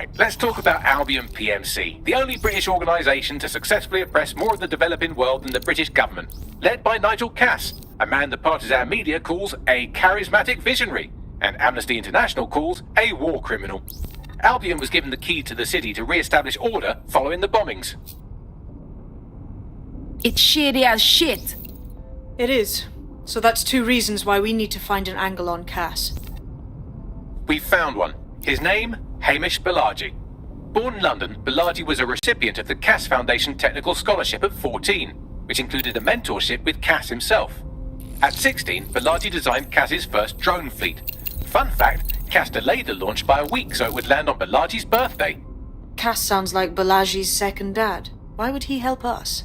Right, let's talk about Albion PMC, the only British organisation to successfully oppress more of the developing world than the British government, led by Nigel, a man the partisan media calls a charismatic visionary, and Amnesty International calls a war criminal. Albion was given the key to the city to re-establish order following the bombings. It's shady as shit. It is. So that's 2 reasons why we need to find an angle on Cass. We've found one. His name, Hamish Balaji. Born in London, Balaji was a recipient of the Cass Foundation Technical Scholarship at 14, which included a mentorship with Cass himself. At 16, Balaji designed Cass's first drone fleet. Fun fact, Cass delayed the launch by a week so it would land on Balaji's birthday. Cass sounds like Balaji's second dad. Why would he help us?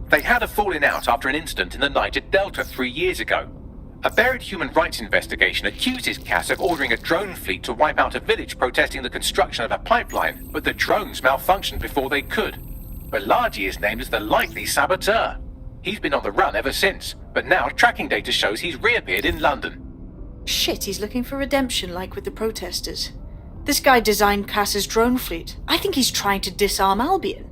They had a falling out after an incident in the Niger Delta 3 years ago. A buried human rights investigation accuses Cass of ordering a drone fleet to wipe out a village protesting the construction of a pipeline, but the drones malfunctioned before they could. Balaji is named as the likely saboteur. He's been on the run ever since, but now tracking data shows he's reappeared in London. Shit, he's looking for redemption like with the protesters. This guy designed Cass's drone fleet. I think he's trying to disarm Albion.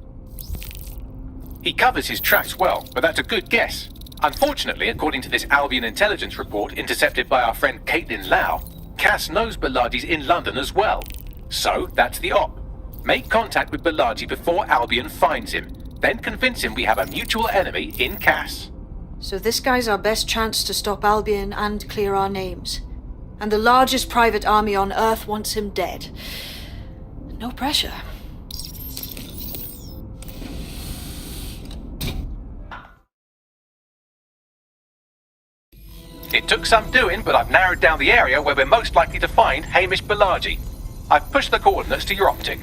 He covers his tracks well, but that's a good guess. Unfortunately, according to this Albion intelligence report intercepted by our friend Caitlin Lau, Cass knows Balaji's in London as well. So, that's the op. Make contact with Balaji before Albion finds him. Then convince him we have a mutual enemy in Cass. So this guy's our best chance to stop Albion and clear our names. And the largest private army on Earth wants him dead. No pressure. It took some doing, but I've narrowed down the area where we're most likely to find Hamish Balaji. I've pushed the coordinates to your optic.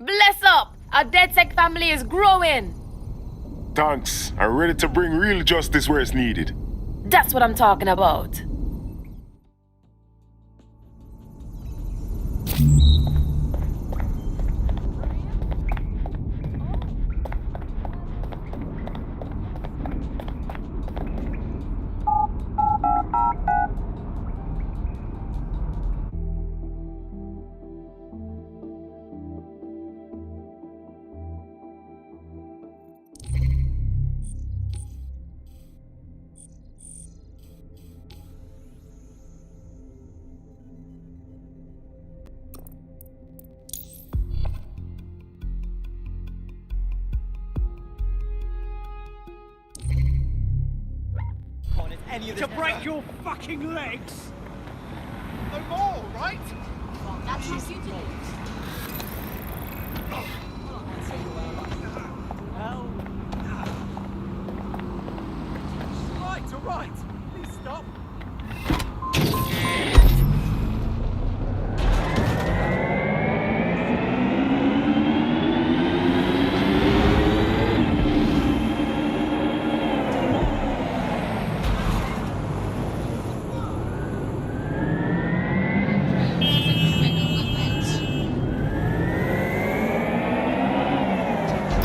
Bless up! Our DedSec family is growing! Thanks. I'm ready to bring real justice where it's needed. That's what I'm talking about. To break your fucking legs! No more, right? Well, that's what you do. Right, all right. Please stop.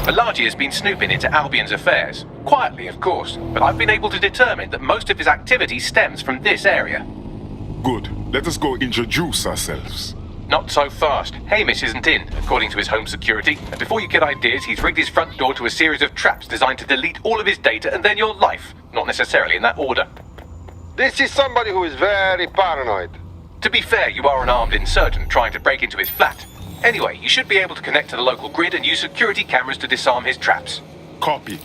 Balaji has been snooping into Albion's affairs. Quietly, of course, but I've been able to determine that most of his activity stems from this area. Good. Let us go introduce ourselves. Not so fast. Hamish isn't in, according to his home security, and before you get ideas, he's rigged his front door to a series of traps designed to delete all of his data and then your life. Not necessarily in that order. This is somebody who is very paranoid. To be fair, you are an armed insurgent trying to break into his flat. Anyway, you should be able to connect to the local grid and use security cameras to disarm his traps. Copy.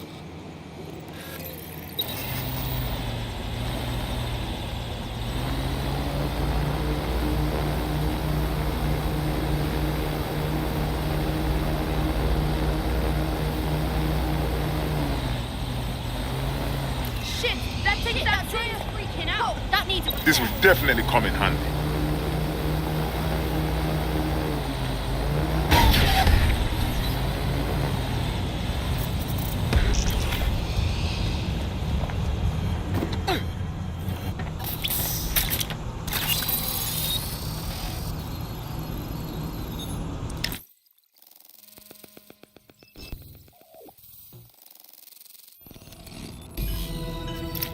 think that train's freaking out. That needs a... This will definitely come in handy.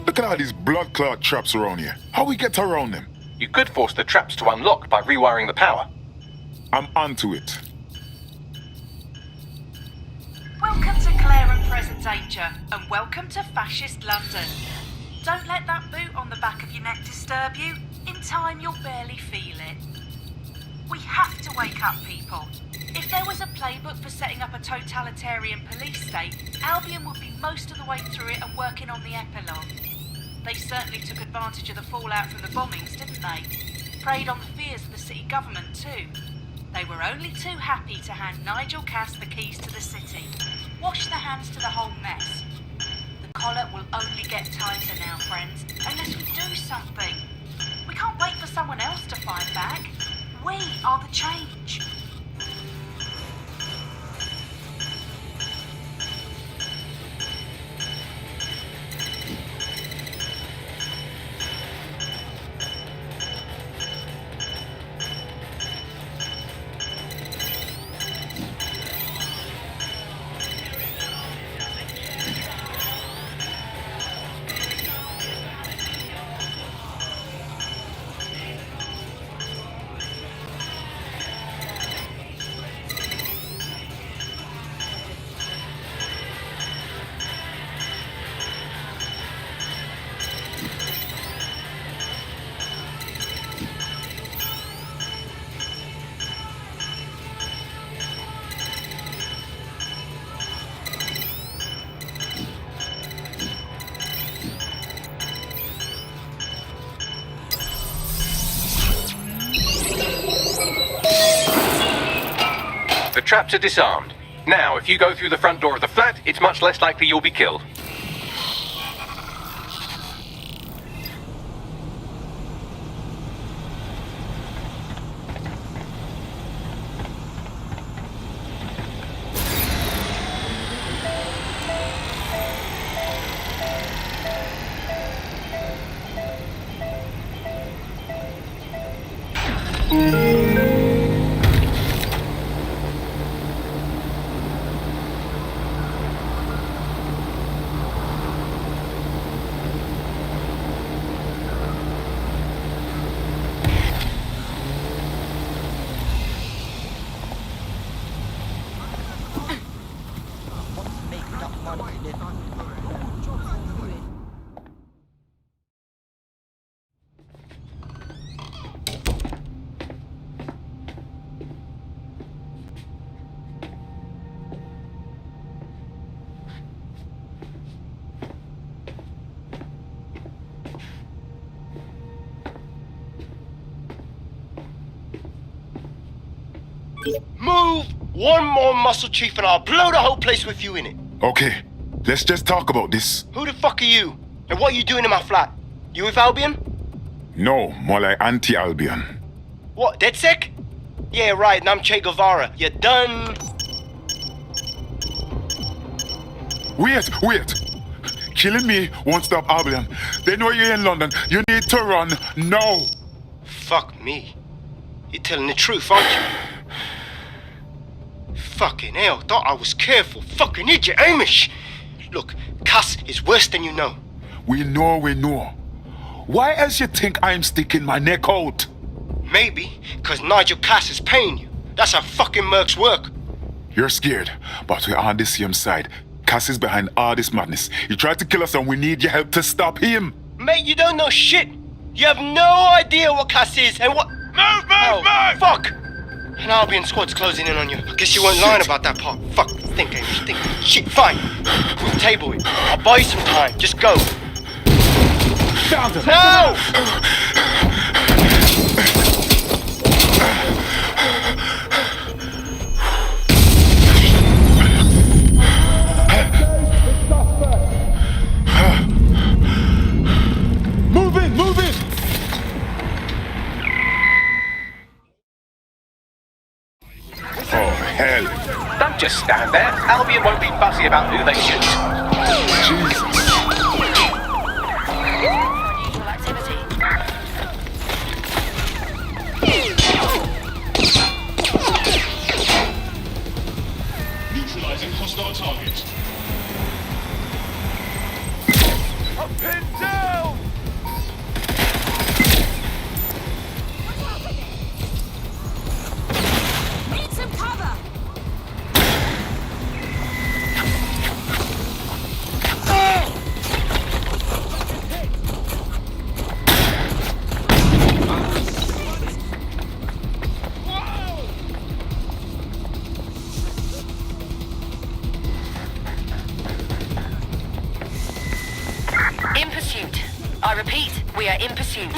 Look at all these blood clot traps around here. How we get around them? You could force the traps to unlock by rewiring the power. I'm onto it. Welcome to Claire and Present Danger, and welcome to Fascist London. Don't let that boot on the back of your neck disturb you. In time, you'll barely feel it. We have to wake up, people. If there was a playbook for setting up a totalitarian police state, Albion would be most of the way through it and working on the epilogue. They certainly took advantage of the fallout from the bombings, didn't they? Preyed on the fears of the city government, too. They were only too happy to hand Nigel Cass the keys to the city. Wash their hands to the whole mess. The collar will only get tighter now, friends, unless we do something. We can't wait for someone else to fight back. We are the change. The traps are disarmed. Now, if you go through the front door of the flat, it's much less likely you'll be killed. Move one more muscle, Chief, and I'll blow the whole place with you in it. Okay, let's just talk about this. Who the fuck are you? And what are you doing in my flat? You with Albion? No, more like anti-Albion. What, DedSec? Yeah, right, and I'm Che Guevara. You done? Wait! Killing me won't stop Albion. They know you're in London. You need to run now. Fuck me. You're telling the truth, aren't you? Fucking hell, thought I was careful. Fucking idiot, Amish. Look, Cass is worse than you know. We know. Why else you think I'm sticking my neck out? Maybe, cause Nigel Cass is paying you. That's how fucking mercs work. You're scared, but we're on the same side. Cass is behind all this madness. He tried to kill us and we need your help to stop him. Mate, you don't know shit. You have no idea what Cass is and what... Move! Fuck! An Albion squad's closing in on you. I guess you weren't lying about that part. Fuck, think. Shit, fine. We'll table it. I'll buy you some time. Just go. Found him! No! just stand there. Albion won't be fussy about who they shoot. Jesus. Unusual activity. Neutralizing hostile target. I'm pinned down! Need some cover! In pursuit. I repeat, we are in pursuit.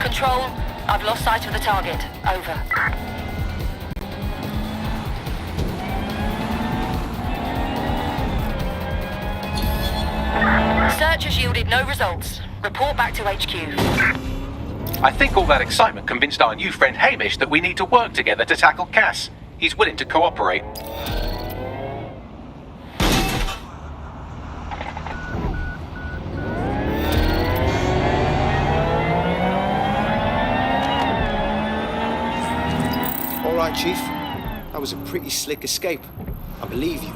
Control, I've lost sight of the target. Over. Search has yielded no results. Report back to HQ. I think all that excitement convinced our new friend Hamish that we need to work together to tackle Cass. He's willing to cooperate. All right, Chief. That was a pretty slick escape. I believe you.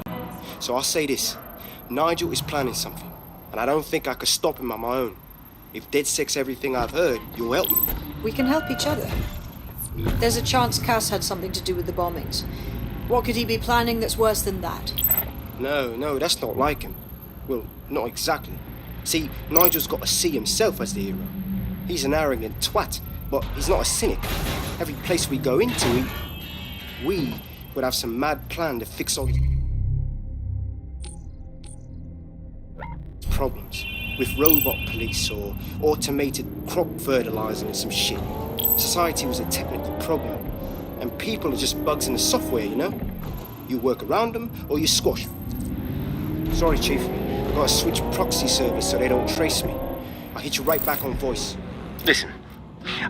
So I'll say this. Nigel is planning something, and I don't think I could stop him on my own. If DedSec's everything I've heard, you'll help me. We can help each other. There's a chance Cass had something to do with the bombings. What could he be planning that's worse than that? No, that's not like him. Well, not exactly. See, Nigel's got to see himself as the hero. He's an arrogant twat, but he's not a cynic. Every place we go into, we would have some mad plan to fix all problems. With robot police or automated crop fertilizer and some shit. Society was a technical problem, and people are just bugs in the software, you know? You work around them, or you squash them. Sorry, Chief. I've got to switch proxy service so they don't trace me. I'll hit you right back on voice. Listen,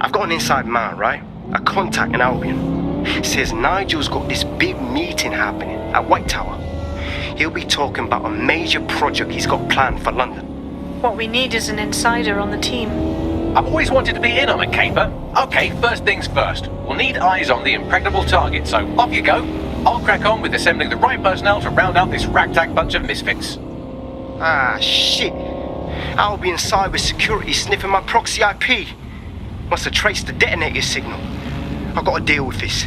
I've got an inside man, right? A contact in Albion. Says Nigel's got this big meeting happening at White Tower. He'll be talking about a major project he's got planned for London. What we need is an insider on the team. I've always wanted to be in on a caper. Okay, first things first. We'll need eyes on the impregnable target, so off you go. I'll crack on with assembling the right personnel to round out this ragtag bunch of misfits. Ah, shit. Albion cybersecurity sniffing my proxy IP. Must have traced the detonator signal. I've got to deal with this.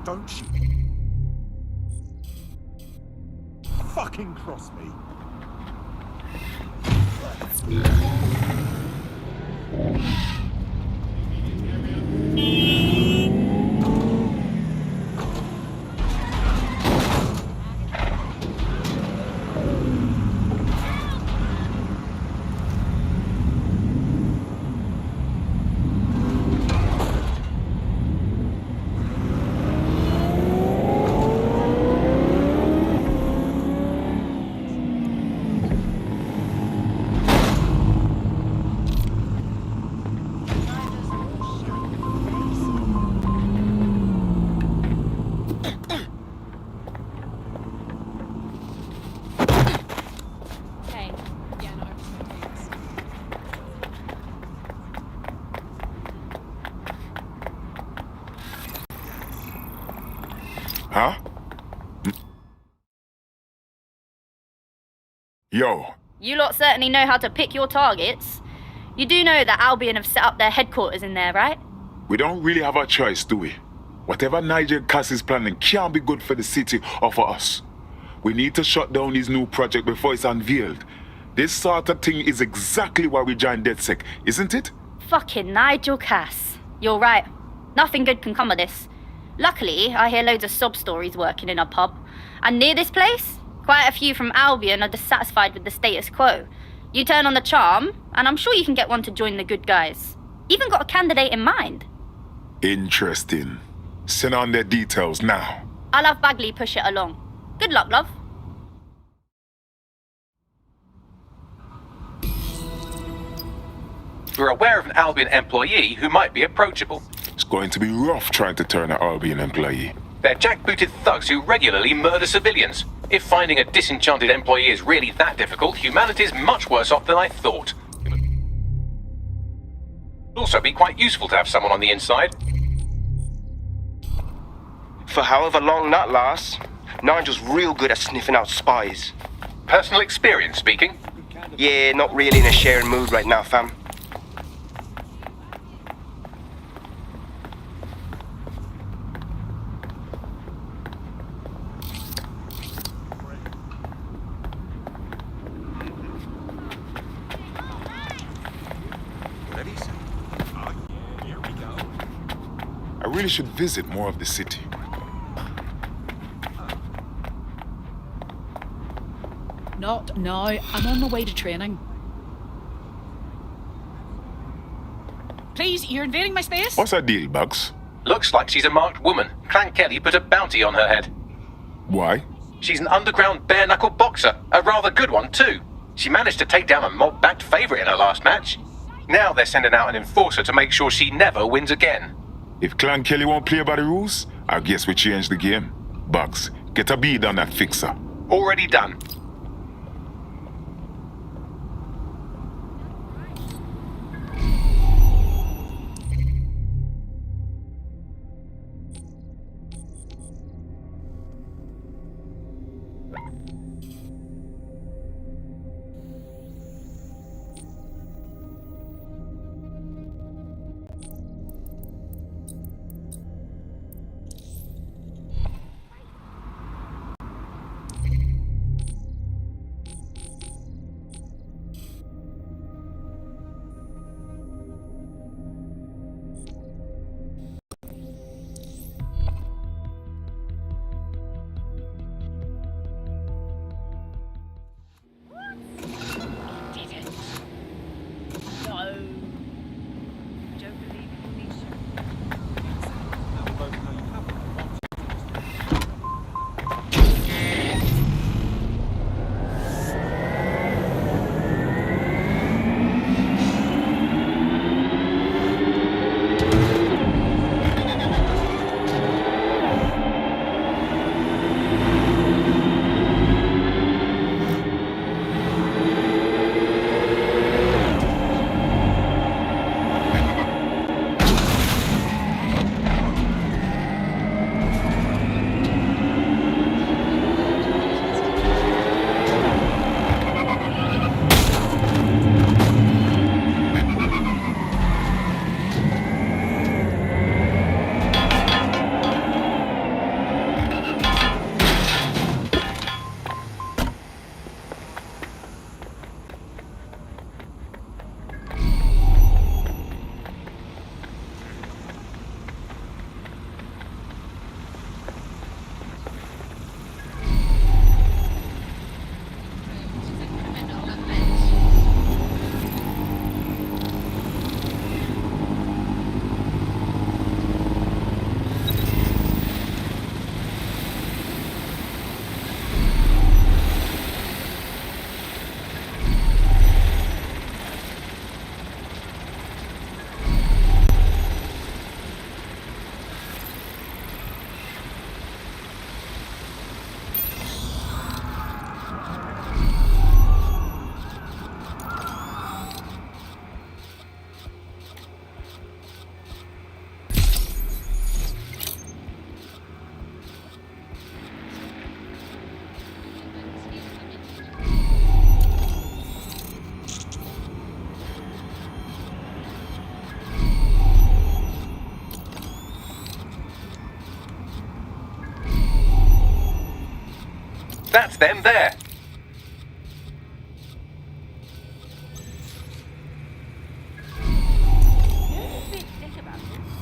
Don't you fucking cross me. Huh? Yo. You lot certainly know how to pick your targets. You do know that Albion have set up their headquarters in there, right? We don't really have a choice, do we? Whatever Nigel Cass is planning can't be good for the city or for us. We need to shut down his new project before it's unveiled. This sort of thing is exactly why we joined DedSec, isn't it? Fucking Nigel Cass. You're right. Nothing good can come of this. Luckily, I hear loads of sob stories working in a pub. And near this place, quite a few from Albion are dissatisfied with the status quo. You turn on the charm, and I'm sure you can get one to join the good guys. Even got a candidate in mind. Interesting. Send on their details now. I'll have Bagley push it along. Good luck, love. We're aware of an Albion employee who might be approachable. It's going to be rough trying to turn an Albion employee. They're jackbooted thugs who regularly murder civilians. If finding a disenchanted employee is really that difficult, humanity's much worse off than I thought. It would also be quite useful to have someone on the inside. For however long that lasts, Nigel's real good at sniffing out spies. Personal experience speaking. Yeah, not really in a sharing mood right now, fam. I really should visit more of the city. Not now. I'm on my way to training. Please, you're invading my space? What's her deal, Bugs? Looks like she's a marked woman. Clan Kelley put a bounty on her head. Why? She's an underground bare-knuckle boxer, a rather good one too. She managed to take down a mob-backed favourite in her last match. Now they're sending out an enforcer to make sure she never wins again. If Clan Kelley won't play by the rules, I guess we change the game. Bugs, get a bead on that fixer. Already done. That's them there. You're a big dick about this.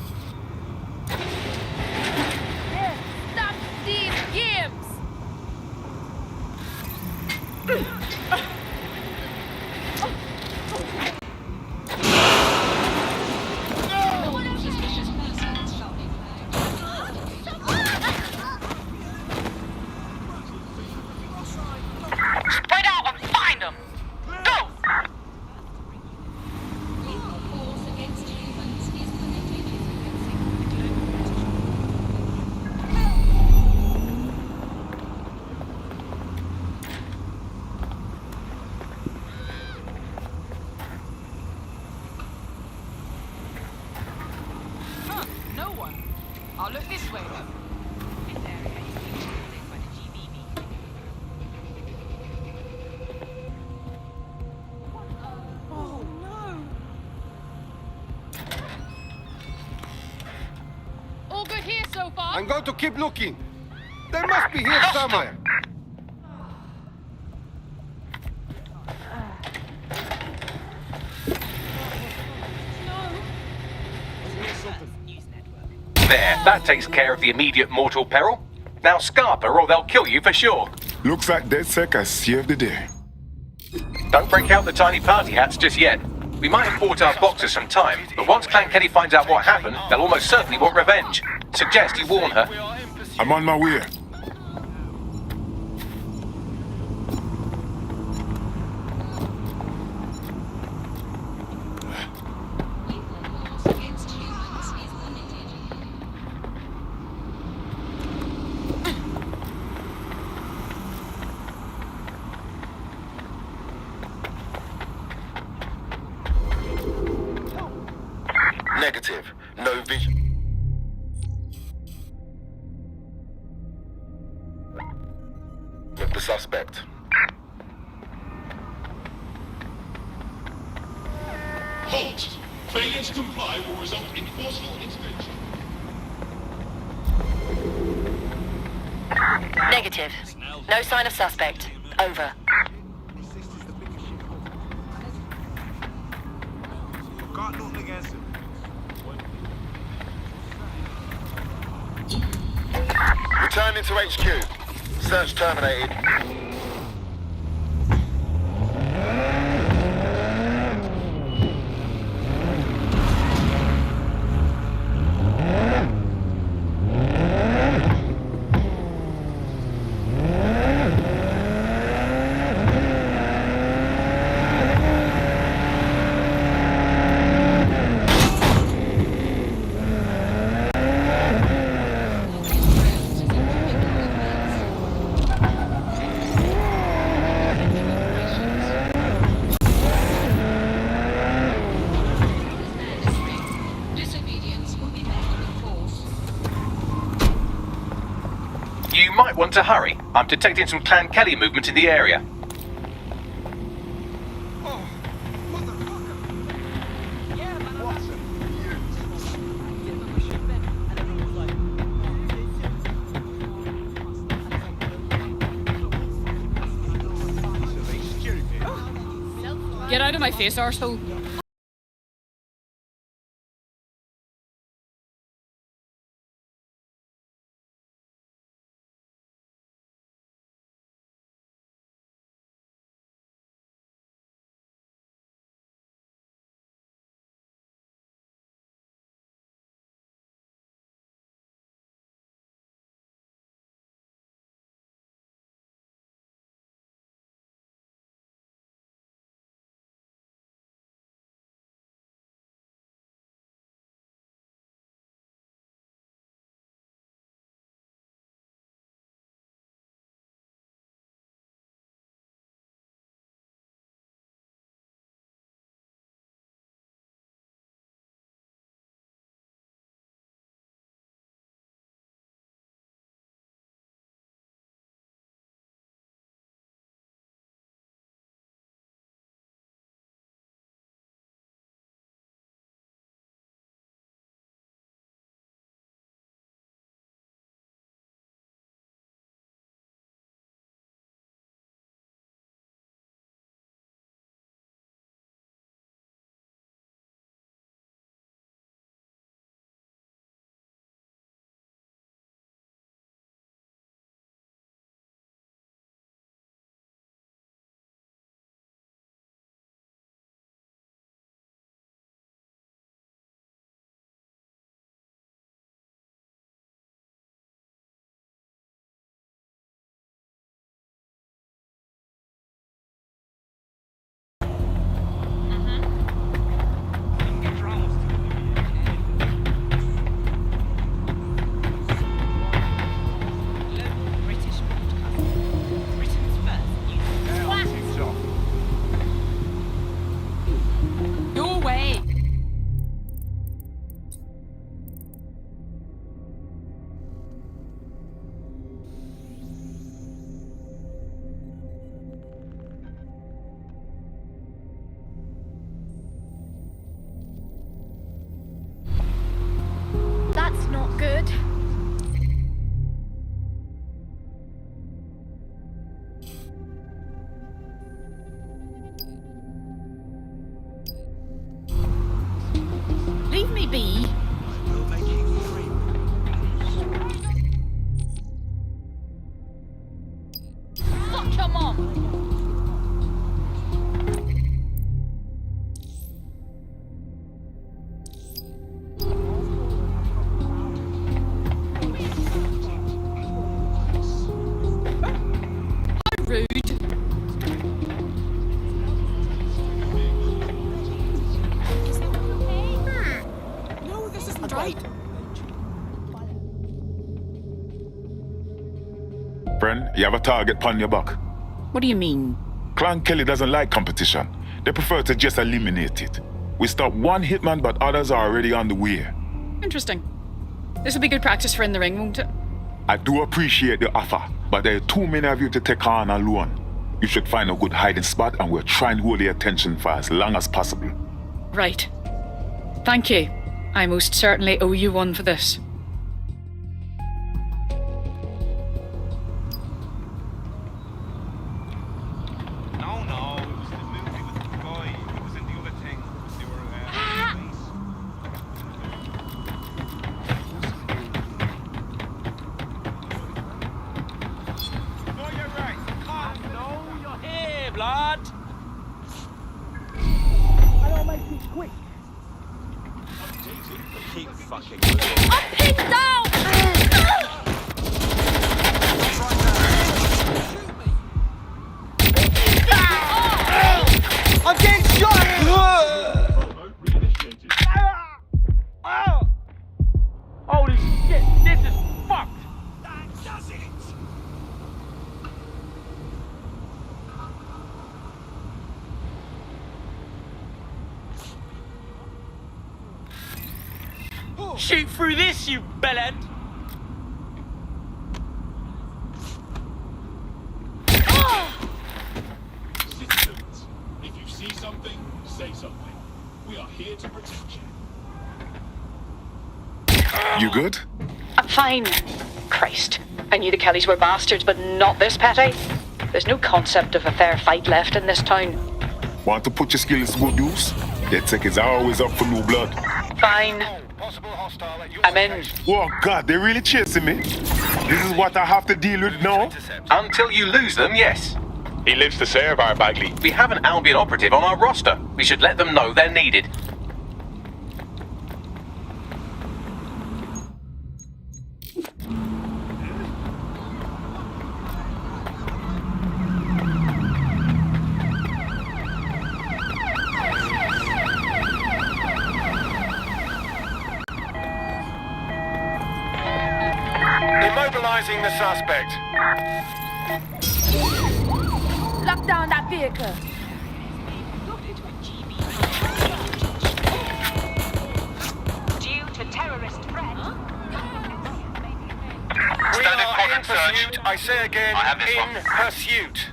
I'm going to keep looking. They must be here somewhere. There, that takes care of the immediate mortal peril. Now Scarper, or they'll kill you for sure. Looks like DedSec has saved the day. Don't break out the tiny party hats just yet. We might have bought our boxers some time, but once Clan Kelley finds out what happened, they'll almost certainly want revenge. Suggest you warn her. I'm on my way. Negative. No vision. Of the suspect. Halt! Failure to comply will result in forceful intervention. Negative. No sign of suspect. Over. Got nothing against him. Returning to HQ. Search terminated. You might want to hurry. I'm detecting some Clan Kelley movement in the area. Get out of my face, arsehole. Come on. How rude. No, this isn't right. Friend, you have a target upon your back. What do you mean? Clan Kelley doesn't like competition. They prefer to just eliminate it. We stopped one hitman, but others are already on the way. Interesting. This will be good practice for in the ring, won't it? I do appreciate the offer, but there are too many of you to take on alone. You should find a good hiding spot, and we'll try and hold your attention for as long as possible. Right. Thank you. I most certainly owe you one for this. No, it was the movie with the guy. He was in the other thing. They were No, you're right. No, you're here, blood. I don't make it quick. Keep fucking I'm pinned down! I'm getting shot! Holy shit, this is fucked! That does it! Shoot through this, you bellend! Citizens, if you see something, say something. We are here to protect you. You good? I'm fine. Christ. I knew the Kelleys were bastards, but not this petty. There's no concept of a fair fight left in this town. Want to put your skills to good use? DedSec is always up for new blood. Fine. I'm in. Oh God, they're really chasing me. This is what I have to deal with now? Until you lose them, yes. He lives to serve our Bagley. We have an Albion operative on our roster. We should let them know they're needed. Immobilizing the suspect. Lock down that vehicle. Due to terrorist threat. We are in pursuit. I say again, in pursuit.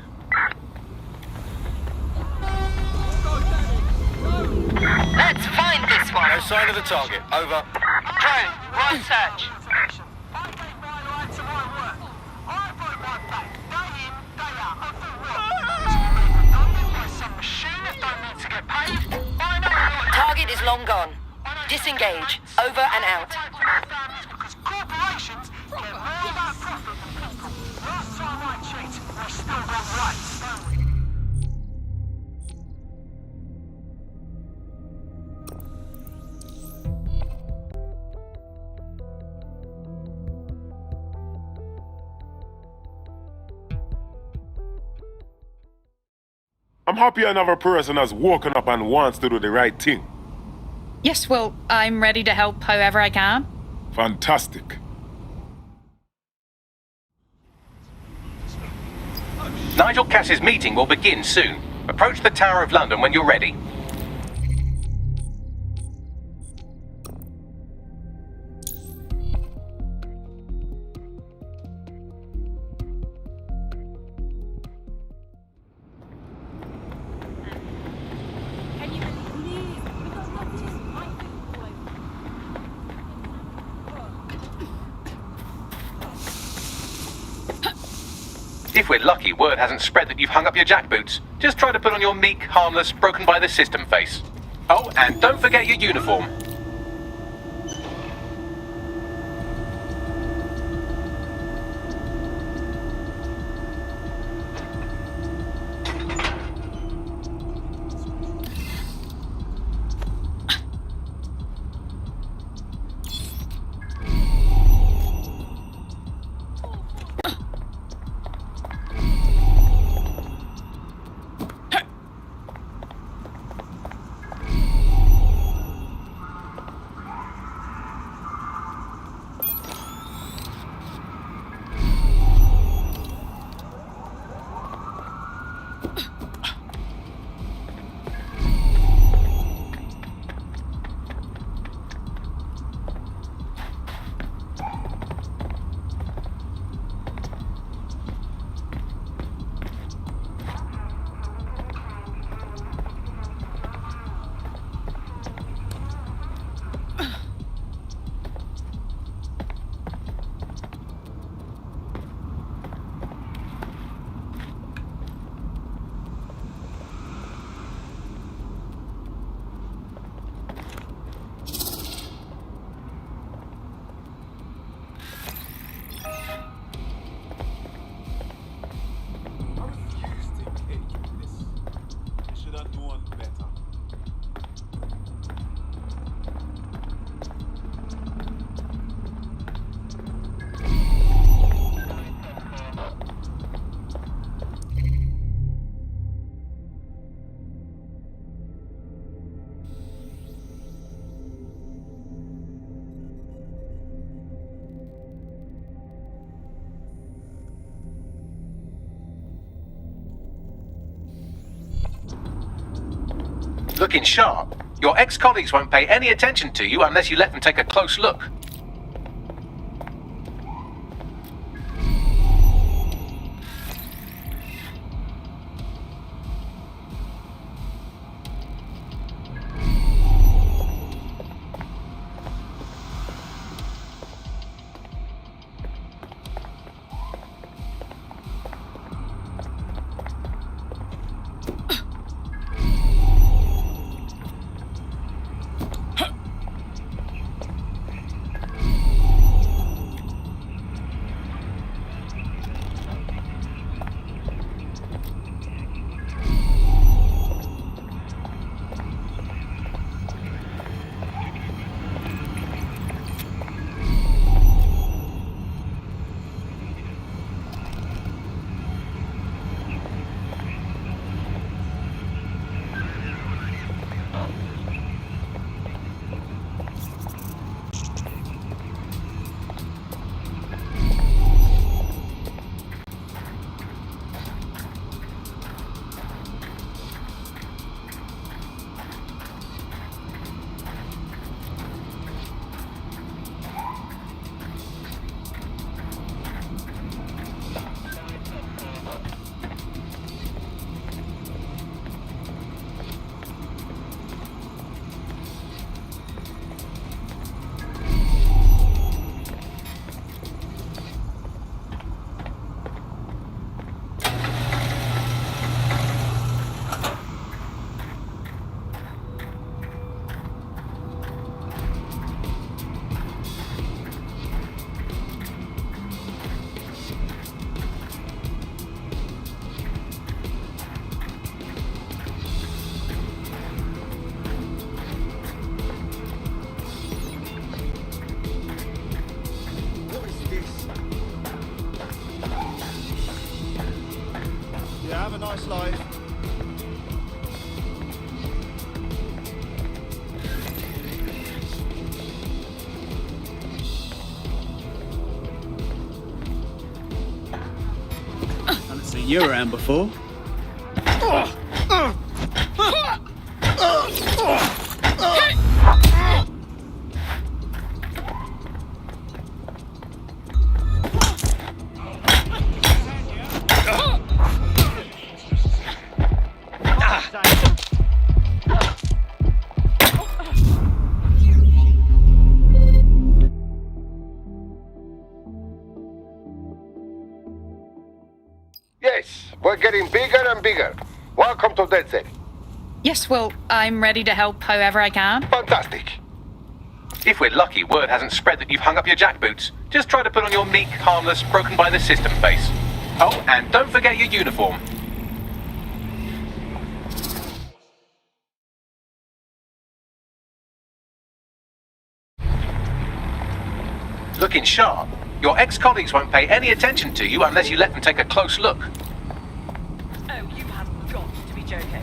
Let's find this one. No sign of the target. Over. Drone, right search. Target is long gone. Disengage. Over and out. Corporations get more about profit than people. Last time I checked, we still got rights, don't we? I'm happy another person has woken up and wants to do the right thing. Yes, well, I'm ready to help however I can. Fantastic. Nigel Cass's meeting will begin soon. Approach the Tower of London when you're ready. If we're lucky, word hasn't spread that you've hung up your jackboots. Just try to put on your meek, harmless, broken by the system face. Oh, and don't forget your uniform. Looking sharp. Your ex-colleagues won't pay any attention to you unless you let them take a close look. Have a nice life. I haven't seen you around before. Yes, we're getting bigger and bigger. Welcome to Dead Cell. Yes, well, I'm ready to help however I can. Fantastic. If we're lucky, word hasn't spread that you've hung up your jackboots. Just try to put on your meek, harmless, broken by the system face. Oh, and don't forget your uniform. Looking sharp. Your ex-colleagues won't pay any attention to you unless you let them take a close look. Oh, you have got to be joking.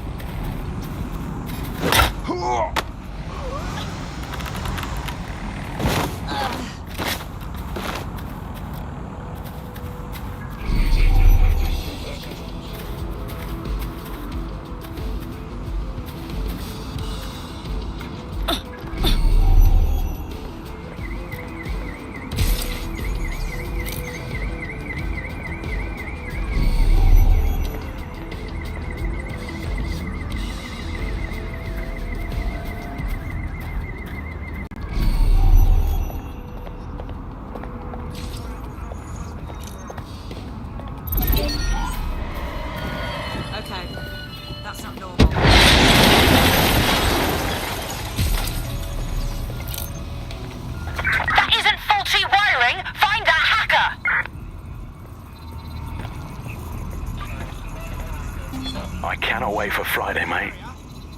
I cannot wait for Friday, mate.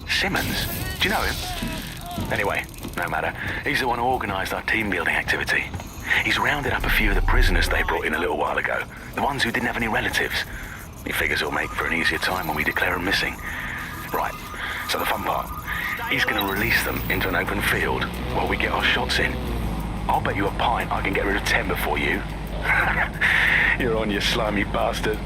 Simmons? Do you know him? Anyway, no matter. He's the one who organised our team-building activity. He's rounded up a few of the prisoners they brought in a little while ago. The ones who didn't have any relatives. He figures it'll make for an easier time when we declare them missing. Right, so the fun part. He's going to release them into an open field while we get our shots in. I'll bet you a pint I can get rid of 10 before you. You're on, you slimy bastard.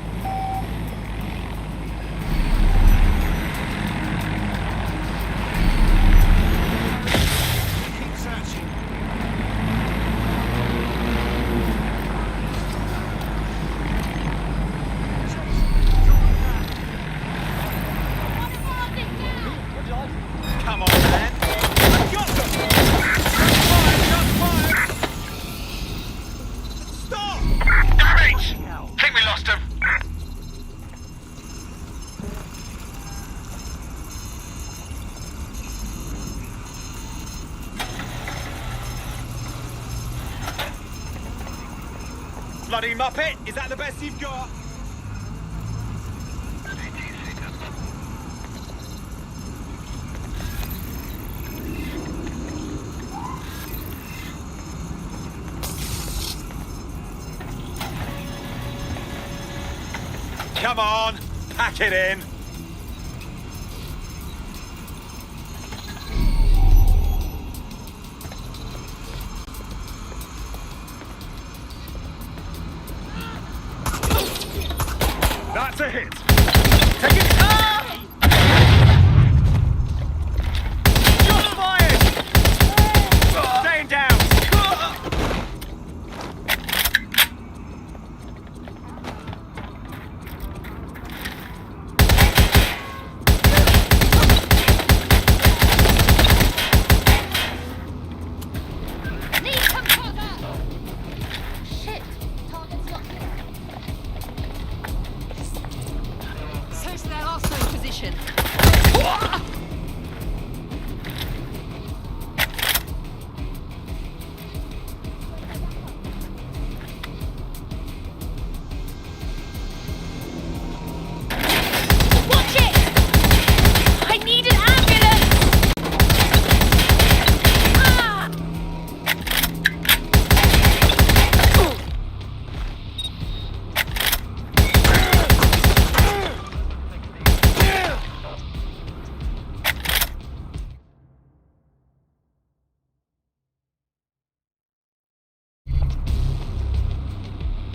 bloody muppet! Is that the best you've got? Come on, pack it in. That's a hit. Take it. Ah! Shots fired. Staying down.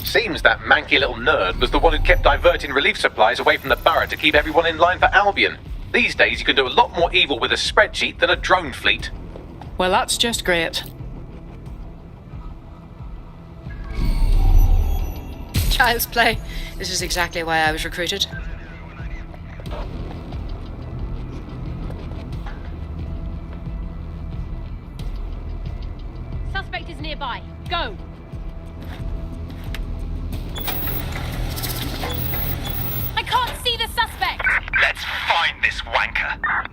Seems that manky little nerd was the one who kept diverting relief supplies away from the borough to keep everyone in line for Albion. These days you can do a lot more evil with a spreadsheet than a drone fleet. Well, that's just great. Child's play. This is exactly why I was recruited. Suspect is nearby. Go! I can't see the suspect! Let's find this wanker.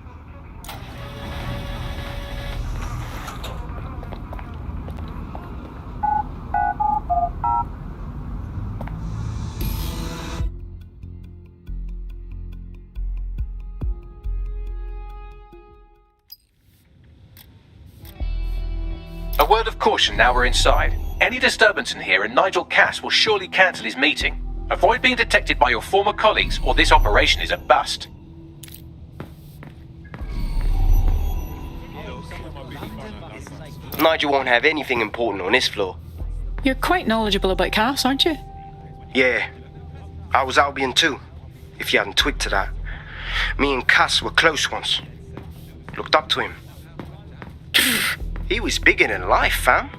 A word of caution now we're inside. Any disturbance in here and Nigel Cass will surely cancel his meeting. Avoid being detected by your former colleagues or this operation is a bust. Nigel won't have anything important on this floor. You're quite knowledgeable about Cass, aren't you? Yeah, I was Albion too, if you hadn't twigged to that. Me and Cass were close once. Looked up to him. He was bigger than life, fam.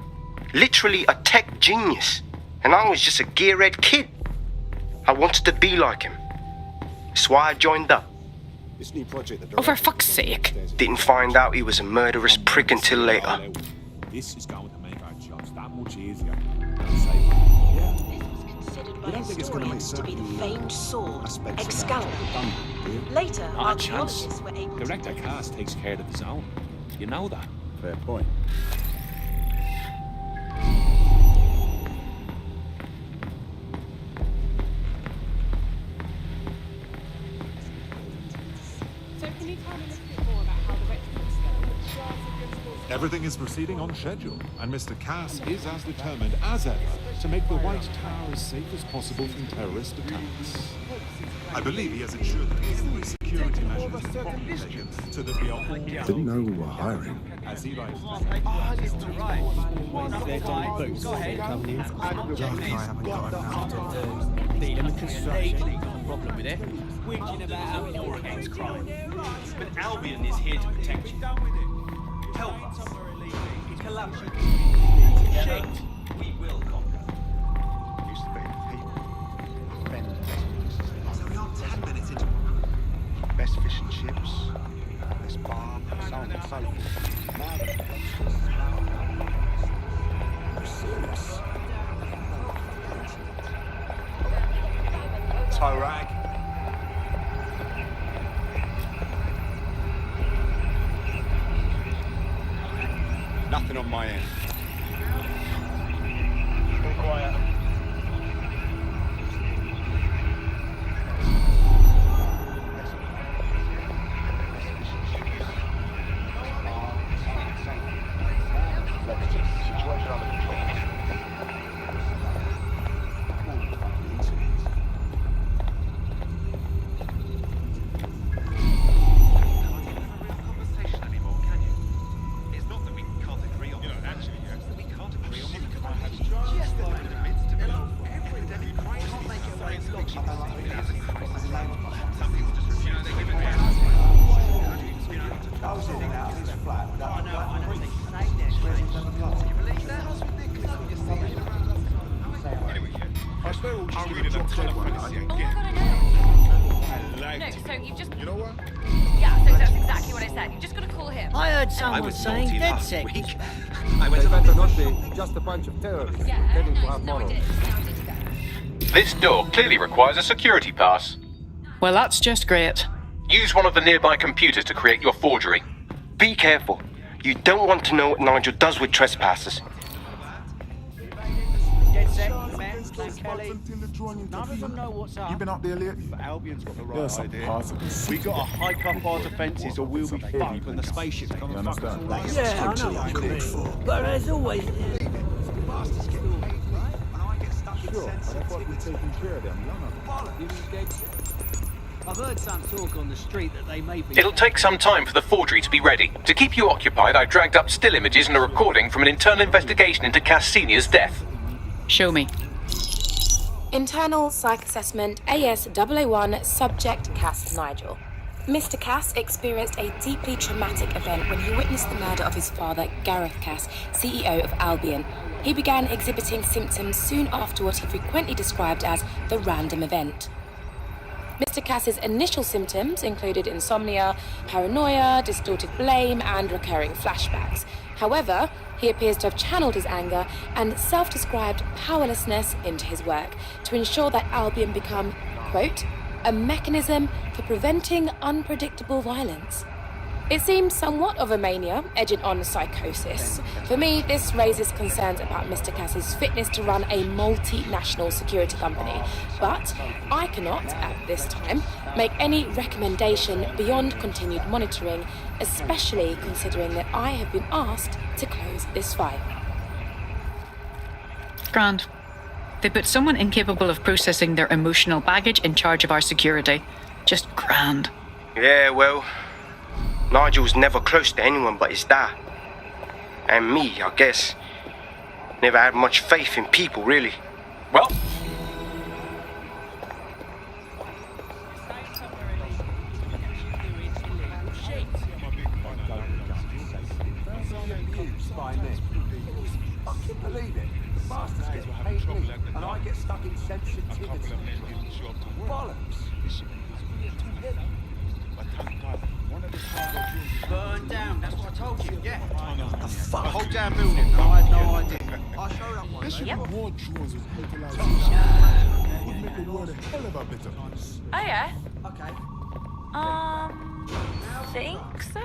Literally a tech genius. And I was just a gearhead kid. I wanted to be like him. That's why I joined up. This new project Oh, for fuck's sake. Didn't find out he was a murderous prick until later. This is going to make our jobs that much easier. You don't think it's going to make sense to be the famed sword, Excalibur. Later, Not a chance. archaeologists were able Director Cass takes care of his own. You know that. Fair point. Everything is proceeding on schedule, and Mr. Cass is as determined as ever to make the White Tower as safe as possible from terrorist attacks. I believe he has ensured that every security measure is properly taken so that we are all... Didn't know we were hiring. As he likes to Whinging about how you're against crime. But Albion is here to protect you. Help us. Collaborate. Shit. We will conquer. Used to be people. So we are 10 minutes into Best fish and chips, best bar, so on and so forth. Now the serious. toe rag. Nothing on my end. Be quiet. Guess they're all just reading a ton of fantasy again. No, so you've just... You know what? Yeah, so that's exactly what I said. You've just got to call him. I heard someone saying DedSec. I went better not be just a bunch of terrorists pretending to have morals. This door clearly requires a security pass. Well, that's just great. Use one of the nearby computers to create your forgery. Be careful. You don't want to know what Nigel does with trespassers. DedSec, Matt, and Kelley. None of them know what's up. You been up there lately? But Albion's got the There's right some idea. parts of this We gotta hike up our defences or we'll be fucked when the spaceships come and fuck us all up. Yeah, I know what you mean. But as always... Sure, but I thought we'd taken care of them. I've heard some talk on the street that they may be... It'll take some time for the forgery to be ready. To keep you occupied, I dragged up still images and a recording from an internal investigation into Cass Senior's death. Show me. Internal Psych Assessment AS001 Subject Cass Nigel. Mr. Cass experienced a deeply traumatic event when he witnessed the murder of his father, Gareth Cass, CEO of Albion. He began exhibiting symptoms soon after what he frequently described as the random event. Mr. Cass's initial symptoms included insomnia, paranoia, distorted blame, and recurring flashbacks. However, he appears to have channeled his anger and self-described powerlessness into his work to ensure that Albion become, quote, a mechanism for preventing unpredictable violence. It seems somewhat of a mania, edging on psychosis. For me, this raises concerns about Mr. Cass's fitness to run a multinational security company, but I cannot, at this time, make any recommendation beyond continued monitoring, especially considering that I have been asked to close this file. Grand. They put someone incapable of processing their emotional baggage in charge of our security. Just grand. Yeah, well, Nigel's never close to anyone but his dad. And me, I guess. Never had much faith in people, really. Well, I can't believe it. The bastards get paid me, and I get stuck in sensitivity. Bollocks. Burn down, that's what I told you, yeah. The fuck? The whole damn building, I had no idea. I showed up one day. Yep. More drones with utilization would make the world a hell of a better place. Oh, yeah? Okay. Think so?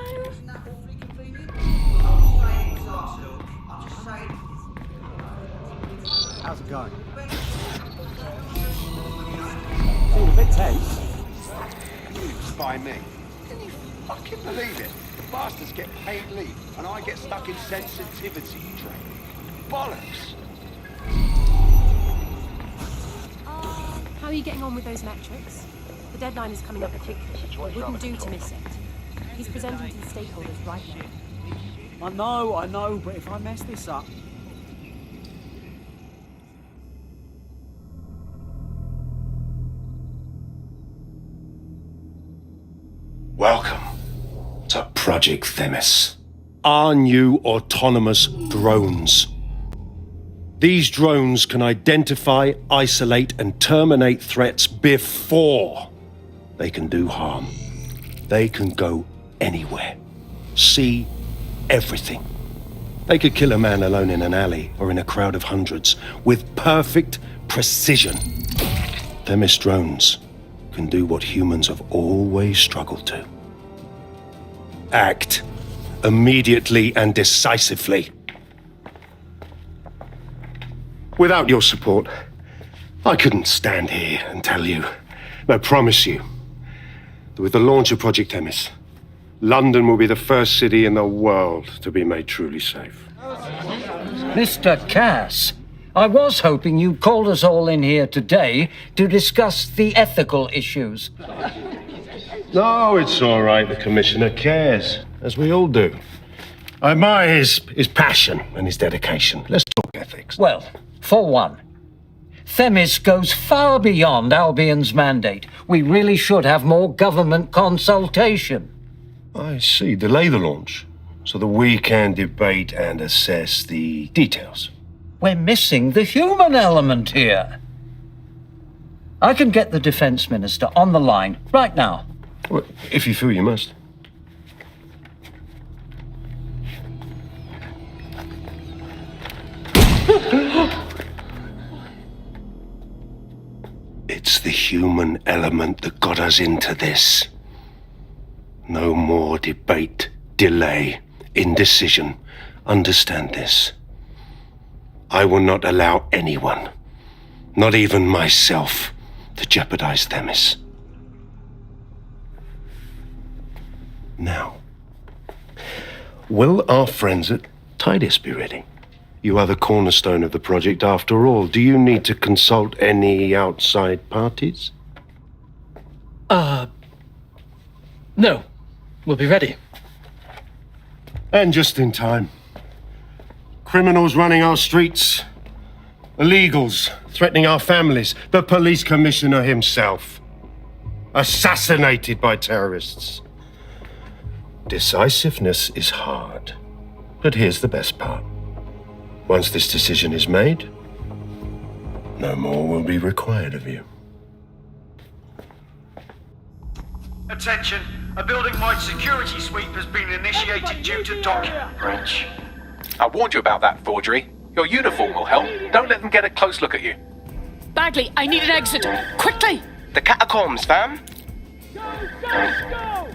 How's it going? Seemed a bit tense. You spy me. Can you fucking believe it? The bastards get paid leave, and I get stuck in sensitivity training. Bollocks! How are you getting on with those metrics? The deadline is coming up quickly. It wouldn't do to miss it. He's presenting to the stakeholders right now. I know, but if I mess this up... Welcome to Project Themis. Our new autonomous drones. These drones can identify, isolate, and terminate threats before they can do harm. They can go anywhere, see everything. They could kill a man alone in an alley or in a crowd of hundreds with perfect precision. Themis drones can do what humans have always struggled to. Act immediately and decisively. Without your support, I couldn't stand here and tell you, I promise you, that with the launch of Project Themis, London will be the first city in the world to be made truly safe. Mr. Cass, I was hoping you called us all in here today to discuss the ethical issues. No, it's all right. The Commissioner cares, as we all do. I admire his passion and his dedication. Let's talk ethics. Well, for one, Themis goes far beyond Albion's mandate. We really should have more government consultation. I see. Delay the launch so that we can debate and assess the details. We're missing the human element here. I can get the Defence Minister on the line right now. Well, if you feel you must. It's the human element that got us into this. No more debate, delay, indecision. Understand this. I will not allow anyone, not even myself, to jeopardize Themis. Now, will our friends at Titus be ready? You are the cornerstone of the project after all. Do you need to consult any outside parties? No. We'll be ready. And just in time. Criminals running our streets. Illegals threatening our families. The police commissioner himself. Assassinated by terrorists. Decisiveness is hard. But here's the best part. Once this decision is made, no more will be required of you. Attention, a building-wide security sweep has been initiated due to document breach. I warned you about that forgery. Your uniform will help. Don't let them get a close look at you. Bagley, I need an exit. Quickly! The catacombs, fam. Go!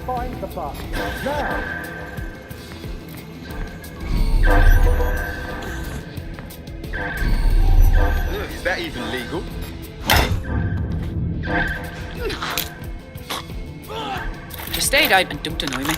Find the bus. Now! Is that even legal? Just stay out and don't annoy me.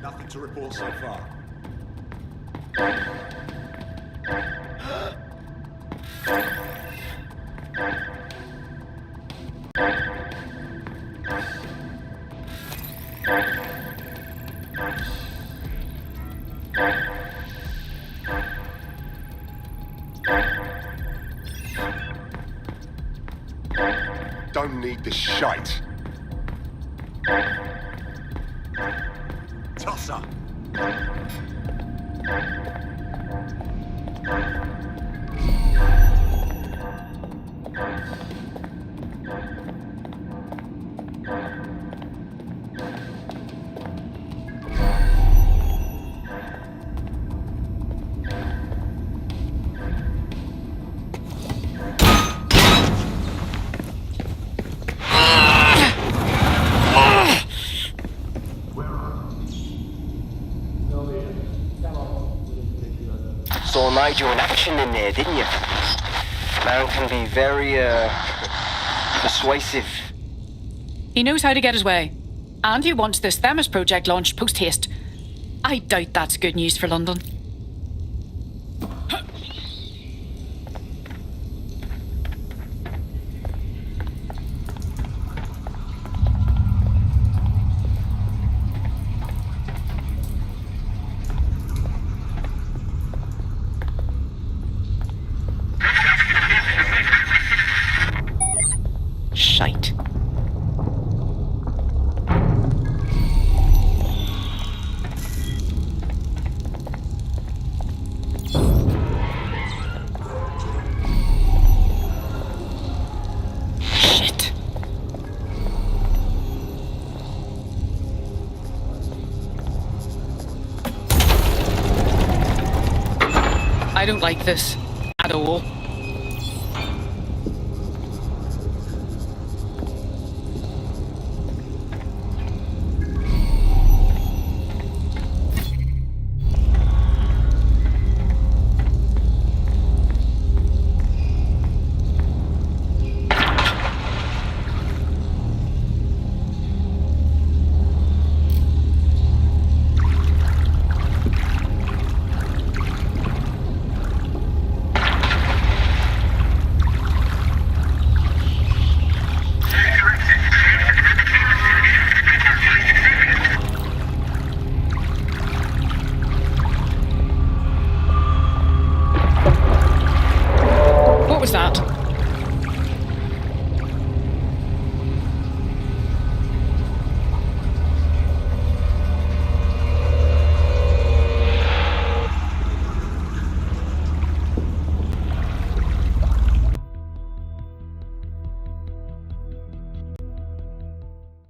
Nothing to report so far. don't need the shite. Tosser. Saw Nigel in action in there, didn't you? Man can be very, persuasive. He knows how to get his way. And he wants this Themis project launched post-haste. I doubt that's good news for London. Shite. Shit. I don't like this at all. What was that?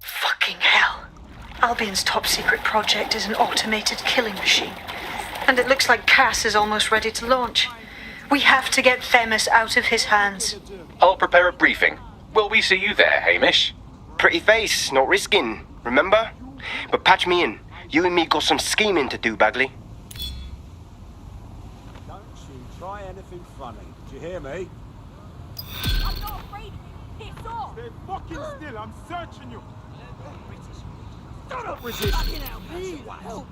Fucking hell. Albion's top secret project is an automated killing machine. And it looks like Cass is almost ready to launch. We have to get Themis out of his hands. I'll prepare a briefing. Will we see you there, Hamish? Pretty face, not risking, remember? But patch me in. You and me got some scheming to do, Bagley. Don't you try anything funny. Did you hear me? I'm not afraid. Piss off. Stay fucking still. I'm searching you. Stop resisting. Fucking hell, please. Help.